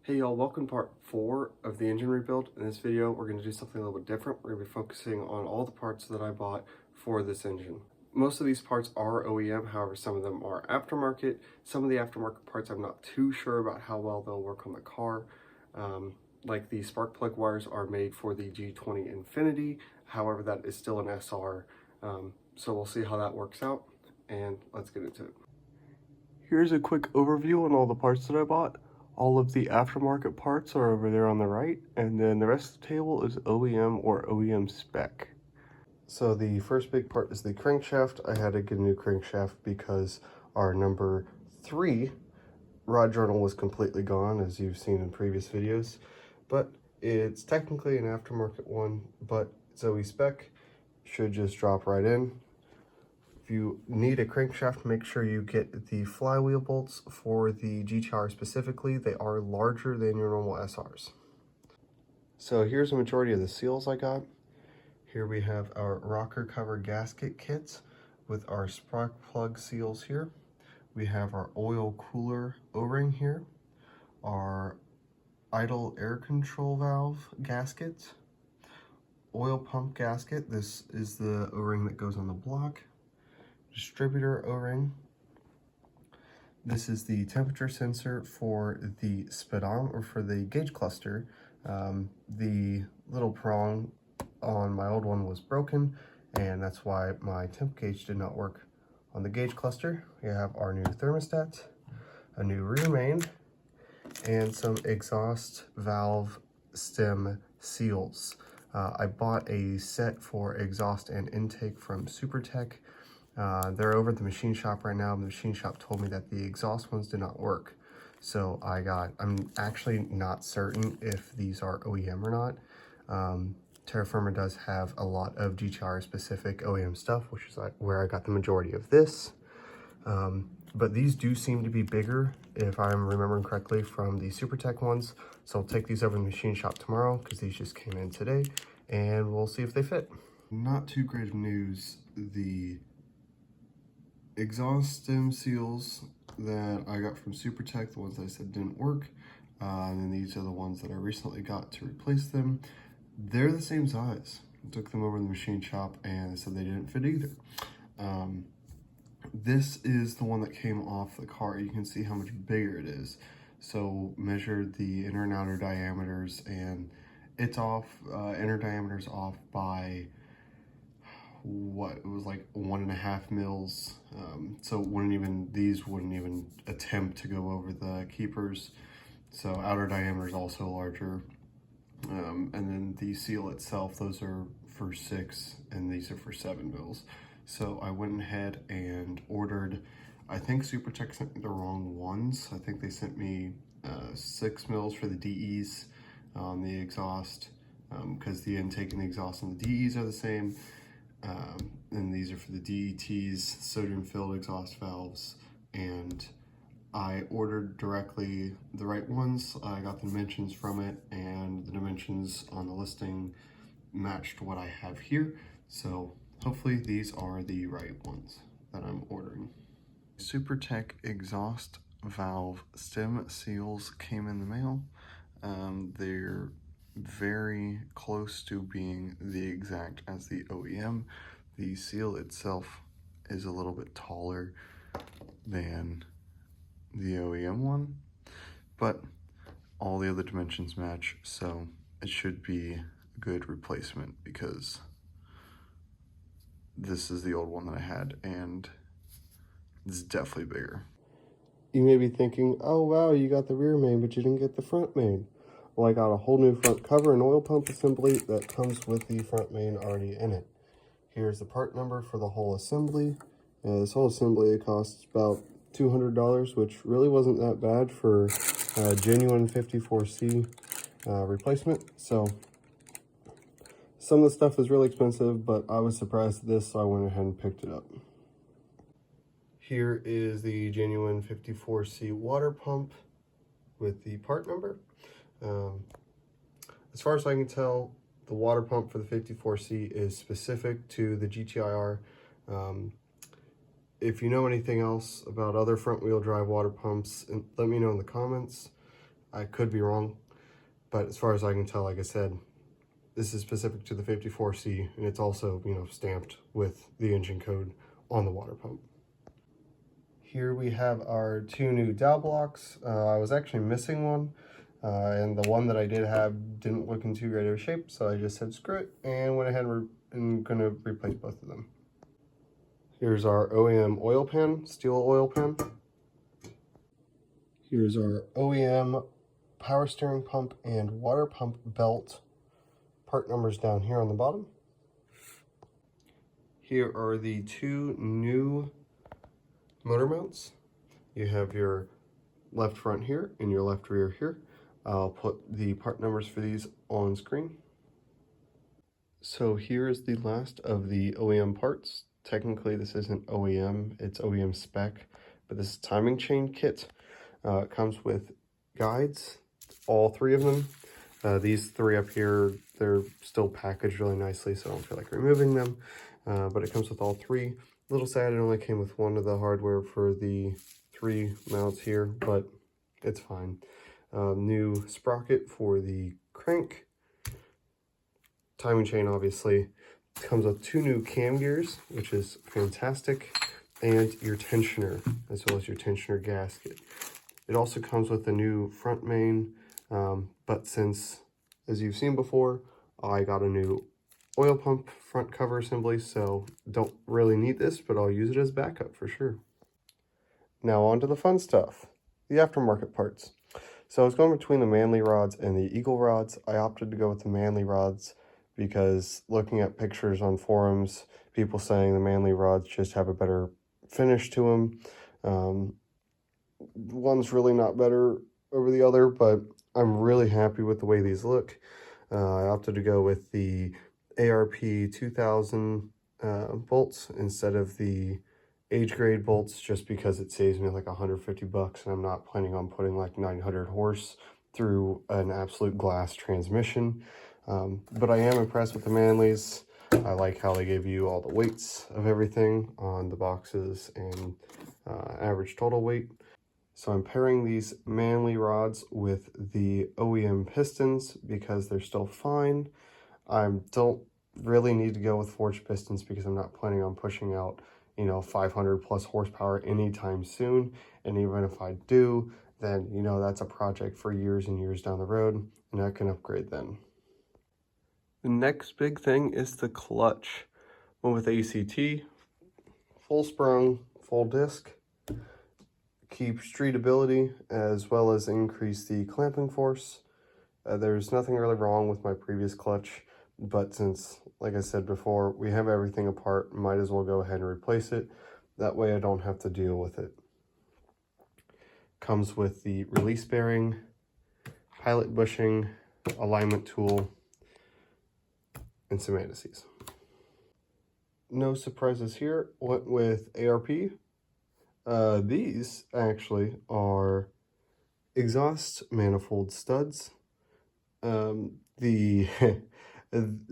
Hey y'all, welcome to part 4 of the engine rebuild. In this video, we're going to do something a little bit different. We're going to be focusing on all the parts that I bought for this engine. Most of these parts are OEM, however some of them are aftermarket. Some of the aftermarket parts I'm not too sure about how well they'll work on the car. Like the spark plug wires are made for the G20 Infinity, however that is still an SR. So we'll see how that works out, and let's get into it. Here's a quick overview on all the parts that I bought. All of the aftermarket parts are over there on the right, and then the rest of the table is OEM or OEM spec. So the first big part is the crankshaft. I had to get a new crankshaft because our number 3 rod journal was completely gone, as you've seen in previous videos. But it's technically an aftermarket one, but it's OE spec. Should just drop right in. If you need a crankshaft, make sure you get the flywheel bolts for the Gti-R specifically. They are larger than your normal SRs. So here's a majority of the seals I got. Here we have our rocker cover gasket kits with our spark plug seals here. We have our oil cooler O-ring here, our idle air control valve gasket, oil pump gasket. This is the O-ring that goes on the block. Distributor O-ring. This is the temperature sensor for the speedometer, or for the gauge cluster. The little prong on my old one was broken, and that's why my temp gauge did not work on the gauge cluster. We have our new thermostat, a new rear main, and some exhaust valve stem seals. I bought a set for exhaust and intake from SuperTech. They're over at the machine shop right now. The machine shop told me that the exhaust ones did not work. So I'm actually not certain if these are OEM or not. Terra Firma does have a lot of Gti-R specific OEM stuff, which is where I got the majority of this. But these do seem to be bigger, if I'm remembering correctly, from the SuperTech ones. So I'll take these over to the machine shop tomorrow, because these just came in today, and we'll see if they fit. Not too great of news. The exhaust stem seals that I got from SuperTech, the ones I said didn't work, and then these are the ones that I recently got to replace them. They're the same size. I took them over to the machine shop and they said they didn't fit either. This is the one that came off the car. You can see how much bigger it is. So measured the inner and outer diameters, and it's off, inner diameters off by what, it was like 1.5 mils. So these wouldn't even attempt to go over the keepers. So outer diameter is also larger. And then the seal itself, those are for 6 and these are for 7 mils. So I went ahead and ordered, I think SuperTech sent me the wrong ones. I think they sent me 6 mils for the DEs on the exhaust, because the intake and the exhaust on the DEs are the same. And these are for the DETs, sodium-filled exhaust valves, and I ordered directly the right ones. I got the dimensions from it, and the dimensions on the listing matched what I have here. So hopefully these are the right ones that I'm ordering. SuperTech exhaust valve stem seals came in the mail. They're very close to being the exact as the OEM. The seal itself is a little bit taller than the OEM one, but all the other dimensions match, so it should be a good replacement, because this is the old one that I had and it's definitely bigger. You may be thinking, oh wow, you got the rear main but you didn't get the front main. Well, I got a whole new front cover and oil pump assembly that comes with the front main already in it. Here's the part number for the whole assembly. This whole assembly costs about $200, which really wasn't that bad for a genuine 54C replacement. So some of the stuff is really expensive, but I was surprised at this, so I went ahead and picked it up. Here is the genuine 54C water pump with the part number. As far as I can tell, the water pump for the 54C is specific to the Gti-R. If you know anything else about other front wheel drive water pumps, let me know in the comments. I could be wrong, but as far as I can tell, like I said, this is specific to the 54C, and it's also, you know, stamped with the engine code on the water pump. Here we have our two new dowel blocks. I was actually missing one, and the one that I did have didn't look in too great of a shape, so I just said screw it and went ahead and gonna replace both of them. Here's our OEM oil pan, steel oil pan. Here's our OEM power steering pump and water pump belt. Part numbers down here on the bottom. Here are the two new motor mounts. You have your left front here and your left rear here. I'll put the part numbers for these on screen. So here is the last of the OEM parts. Technically this isn't OEM, it's OEM spec, but this is timing chain kit. It comes with guides, all three of them. These three up here, they're still packaged really nicely, so I don't feel like removing them. But it comes with all three. A little sad it only came with one of the hardware for the three mounts here, but it's fine. New sprocket for the crank. Timing chain, obviously. Comes with two new cam gears, which is fantastic, and your tensioner, as well as your tensioner gasket. It also comes with a new front main, but since, as you've seen before, I got a new oil pump front cover assembly, so don't really need this, but I'll use it as backup for sure. Now on to the fun stuff, the aftermarket parts. So I was going between the Manley rods and the Eagle rods. I opted to go with the Manley rods because looking at pictures on forums, people saying the Manley rods just have a better finish to them. One's really not better over the other, but I'm really happy with the way these look. I opted to go with the ARP 2000 bolts instead of the age grade bolts, just because it saves me like $150, and I'm not planning on putting like 900 horse through an absolute glass transmission. But I am impressed with the Manleys. I like how they give you all the weights of everything on the boxes and average total weight. So I'm pairing these Manley rods with the OEM Pistons because they're still fine. I don't really need to go with forged pistons because I'm not planning on pushing out, you know, 500 plus horsepower anytime soon. And even if I do, then, you know, that's a project for years and years down the road, and I can upgrade then. The next big thing is the clutch. Went with ACT, full sprung, full disc. Keep streetability as well as increase the clamping force. There's nothing really wrong with my previous clutch, but since, like I said before, we have everything apart, might as well go ahead and replace it. That way I don't have to deal with it. Comes with the release bearing, pilot bushing, alignment tool, and some anti-seize. No surprises here. Went with ARP. These actually are exhaust manifold studs.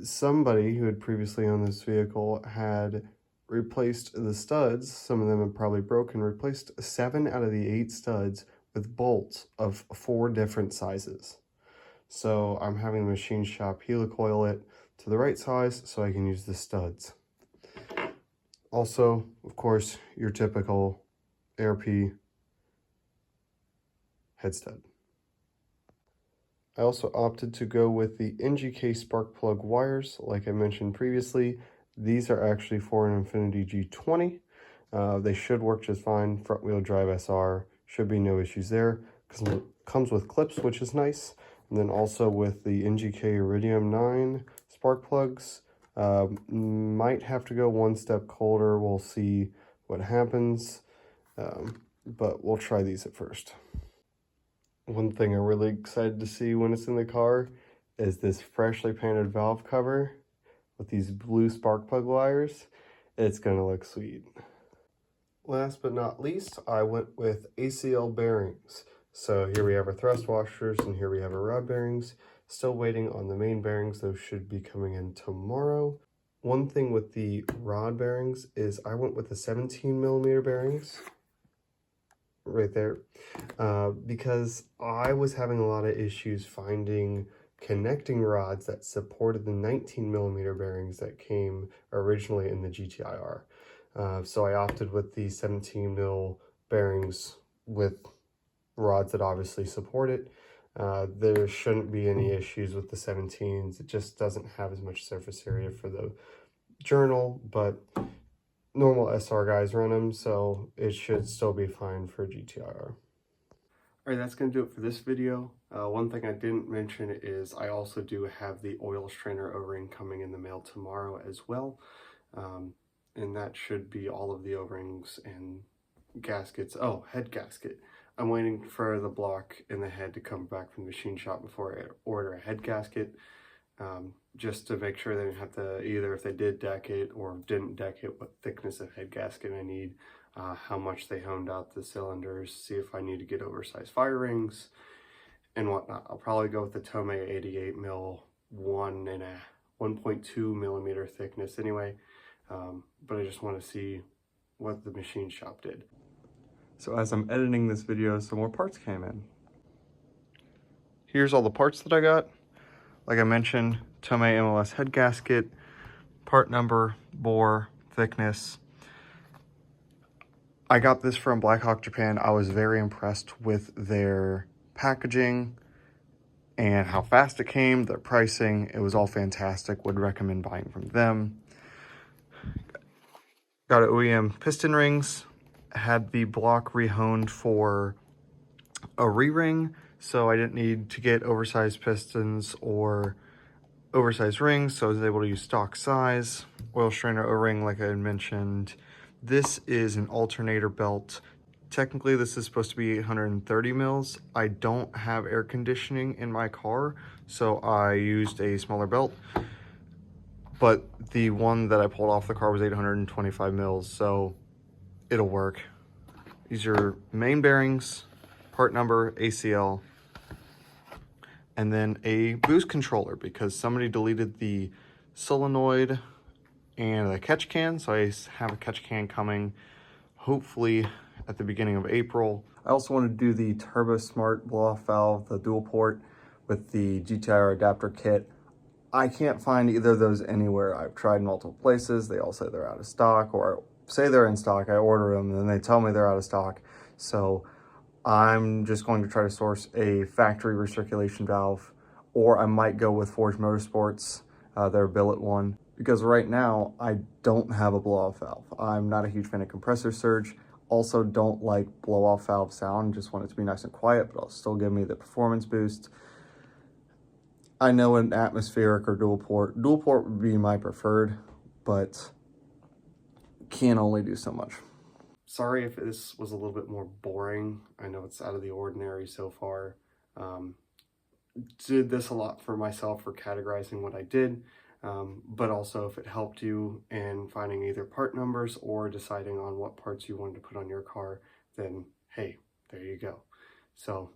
Somebody who had previously owned this vehicle had replaced the studs. Some of them have probably broken. Replaced 7 out of the 8 studs with bolts of 4 different sizes. So I'm having the machine shop helicoil it to the right size so I can use the studs. Also, of course, your typical ARP head stud. I also opted to go with the NGK spark plug wires. Like I mentioned previously, these are actually for an Infiniti G20. They should work just fine. Front wheel drive SR, should be no issues there. Comes with clips, which is nice. And then also with the NGK Iridium 9 spark plugs. Might have to go one step colder. We'll see what happens. But we'll try these at first. One thing I'm really excited to see when it's in the car is this freshly painted valve cover with these blue spark plug wires. It's gonna look sweet. Last but not least, I went with ACL Bearings. So here we have our thrust washers and here we have our rod bearings. Still waiting on the main bearings. Those should be coming in tomorrow. One thing with the rod bearings is I went with the 17mm bearings. right there, because I was having a lot of issues finding connecting rods that supported the 19mm bearings that came originally in the Gti-R. So I opted with the 17mm bearings with rods that obviously support it. There shouldn't be any issues with the 17s. It just doesn't have as much surface area for the journal, but normal SR guys run them, so it should still be fine for GTR. Alright, that's going to do it for this video. One thing I didn't mention is I also do have the oil strainer O-ring coming in the mail tomorrow as well. And that should be all of the O-rings and gaskets. Oh, head gasket. I'm waiting for the block and the head to come back from the machine shop before I order a head gasket. Just to make sure they didn't have to, either if they did deck it or didn't deck it, what thickness of head gasket I need, how much they honed out the cylinders, see if I need to get oversized fire rings and whatnot. I'll probably go with the Tomei 88 mil 1.2mm thickness anyway, but I just want to see what the machine shop did. So as I'm editing this video, some more parts came in. Here's all the parts that I got. Like I mentioned, Tomei MLS head gasket, part number, bore, thickness. I got this from Blackhawk Japan. I was very impressed with their packaging and how fast it came, their pricing. It was all fantastic. Would recommend buying from them. Got an OEM piston rings. Had the block rehoned for a re-ring, so I didn't need to get oversized pistons or oversized rings, so I was able to use stock size. Oil strainer O-ring, like I had mentioned. This is an alternator belt. Technically, this is supposed to be 830 mils. I don't have air conditioning in my car, so I used a smaller belt. But the one that I pulled off the car was 825 mils, so it'll work. These are main bearings, part number, ACL, and then a boost controller because somebody deleted the solenoid and the catch can, so I have a catch can coming hopefully at the beginning of April. I also want to do the Turbo Smart blow-off valve, the dual port with the GTI adapter kit. I can't find either of those anywhere. I've tried multiple places. They all say they're out of stock, or say they're in stock. I order them and then they tell me they're out of stock. So I'm just going to try to source a factory recirculation valve, or I might go with Forge Motorsports, their billet one, because right now I don't have a blow-off valve. I'm not a huge fan of compressor surge. Also don't like blow-off valve sound, just want it to be nice and quiet, but it'll still give me the performance boost. I know an atmospheric or dual port would be my preferred, but can only do so much. Sorry if this was a little bit more boring. I know it's out of the ordinary so far. Did this a lot for myself for categorizing what I did, but also if it helped you in finding either part numbers or deciding on what parts you wanted to put on your car, then hey, there you go. So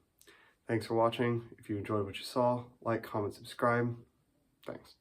thanks for watching. If you enjoyed what you saw, like, comment, subscribe. Thanks.